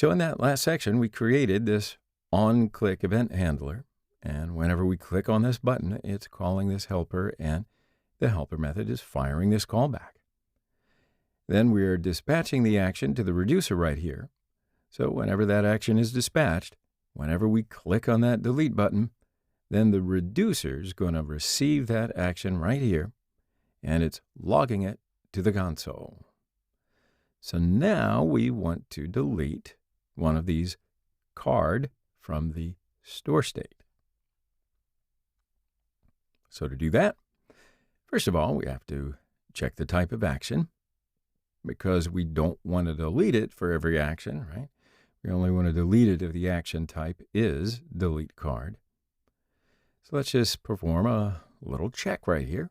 So in that last section, we created this on-click event handler. And whenever we click on this button, it's calling this helper, and the helper method is firing this callback. Then we are dispatching the action to the reducer right here. So whenever that action is dispatched, whenever we click on that delete button, then the reducer is going to receive that action right here, and it's logging it to the console. So now we want to delete one of these card from the store state. So to do that, first of all, we have to check the type of action, because we don't want to delete it for every action, right? We only want to delete it if the action type is delete card. So let's just perform a little check right here.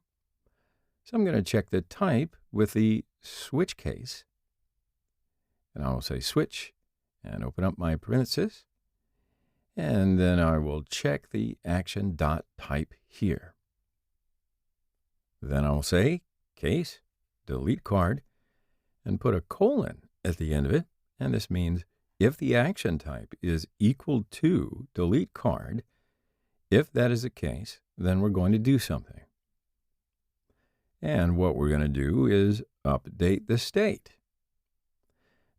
So I'm going to check the type with the switch case. And I will say switch and open up my parentheses. And then I will check the action dot type here. Then I will say case delete card and put a colon at the end of it. And this means if the action type is equal to delete card, if that is the case, then we're going to do something. And what we're going to do is update the state.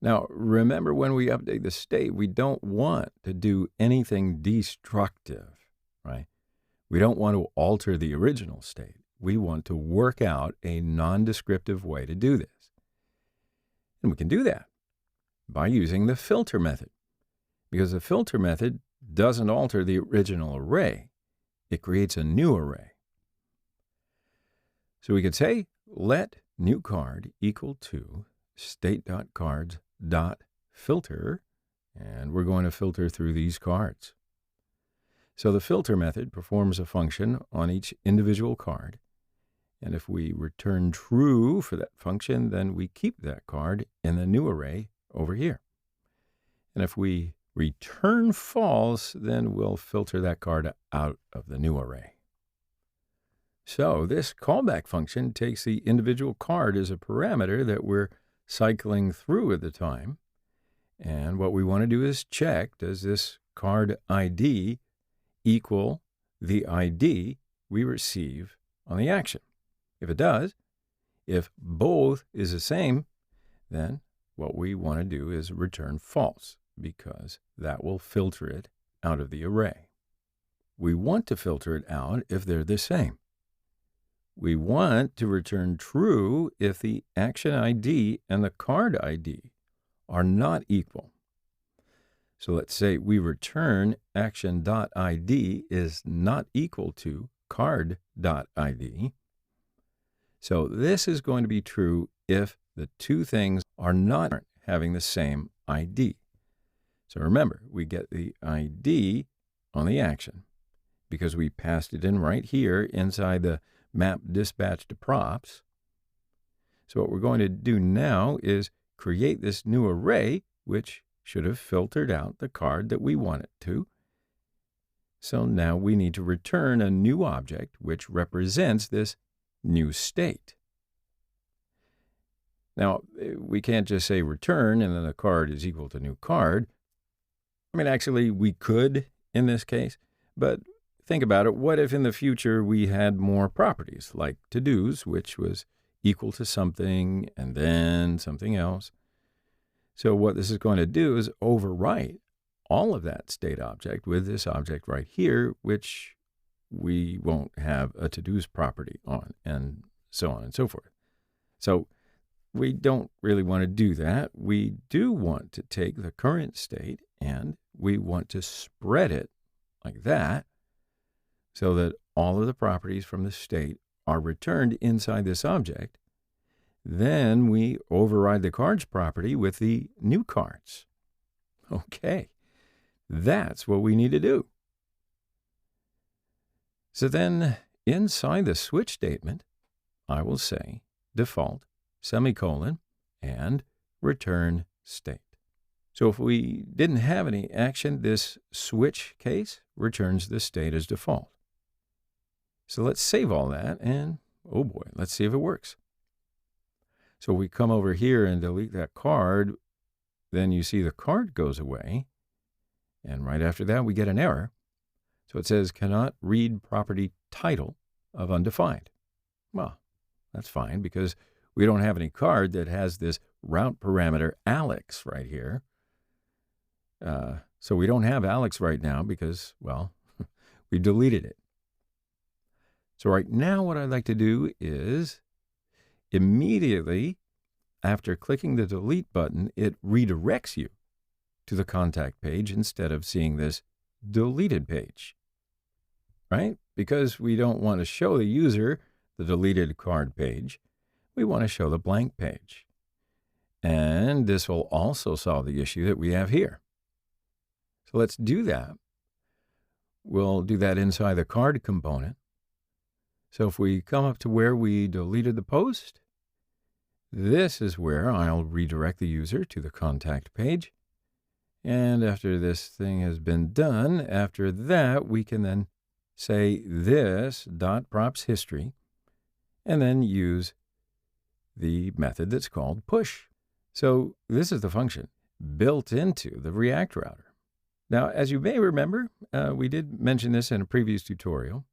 Now, remember, when we update the state, we don't want to do anything destructive, right? We don't want to alter the original state. We want to work out a non-descriptive way to do this. And we can do that by using the filter method, because the filter method doesn't alter the original array. It creates a new array. So we could say let new card equal to state.cards.filter, and we're going to filter through these cards. So the filter method performs a function on each individual card, and if we return true for that function, then we keep that card in the new array over here. And if we return false, then we'll filter that card out of the new array. So this callback function takes the individual card as a parameter that we're cycling through at the time. And what we want to do is check, does this card ID equal the ID we receive on the action? If it does, if both is the same, then what we want to do is return false, because that will filter it out of the array. We want to filter it out if they're the same. We want to return true if the action ID and the card ID are not equal. So let's say we return action.id is not equal to card.id. So this is going to be true if the two things are not having the same ID. So remember, we get the ID on the action because we passed it in right here inside the map dispatch to props. So what we're going to do now is create this new array, which should have filtered out the card that we want it to. So now we need to return a new object which represents this new state. Now, we can't just say return and then the card is equal to new card. I mean, actually, we could in this case, but think about it. What if in the future we had more properties like to-dos, which was equal to something and then something else? So what this is going to do is overwrite all of that state object with this object right here, which we won't have a to-dos property on, and so on and so forth. So we don't really want to do that. We do want to take the current state and we want to spread it like that so that all of the properties from the state are returned inside this object. Then we override the cards property with the new cards. Okay, that's what we need to do. So then inside the switch statement, I will say default, semicolon, and return state. So if we didn't have any action, this switch case returns the state as default. So let's save all that, and oh boy, let's see if it works. So we come over here and delete that card. then you see the card goes away. And right after that, we get an error. So it says, cannot read property title of undefined. Well, that's fine because we don't have any card that has this route parameter Alex right here. So we don't have Alex right now because, well, we deleted it. So right now what I'd like to do is immediately after clicking the delete button, it redirects you to the contact page instead of seeing this deleted page, right? Because we don't want to show the user the deleted card page. We want to show the blank page. And this will also solve the issue that we have here. So let's do that. We'll do that inside the card component. So if we come up to where we deleted the post, this is where I'll redirect the user to the contact page. And after this thing has been done, after that, we can then say this .props history and then use the method that's called push. So this is the function built into the React router. Now, as you may remember, we did mention this in a previous tutorial.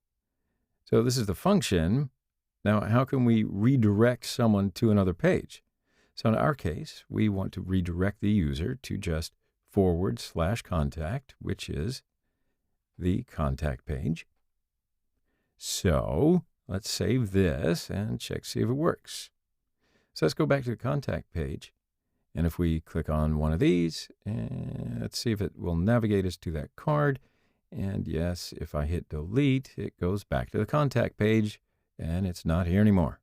So this is the function. Now, how can we redirect someone to another page? So in our case, we want to redirect the user to just /contact, which is the contact page. So let's save this and check, see if it works. So let's go back to the contact page. And if we click on one of these, and let's see if it will navigate us to that card. And yes, if I hit delete, it goes back to the contact page and it's not here anymore.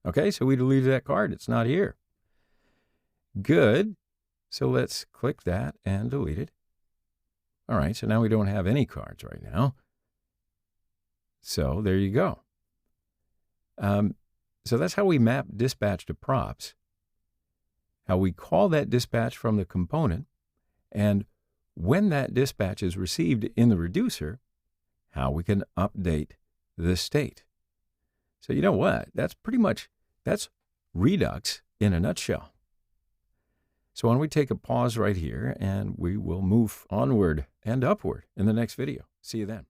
Okay, so we deleted that card. It's not here. Good. So let's click that and delete it. All right, so now we don't have any cards right now. So there you go. So that's how we map dispatch to props, how we call that dispatch from the component, and when that dispatch is received in the reducer, how we can update the state. So you know what? That's Redux in a nutshell. So why don't we take a pause right here and we will move onward and upward in the next video. See you then.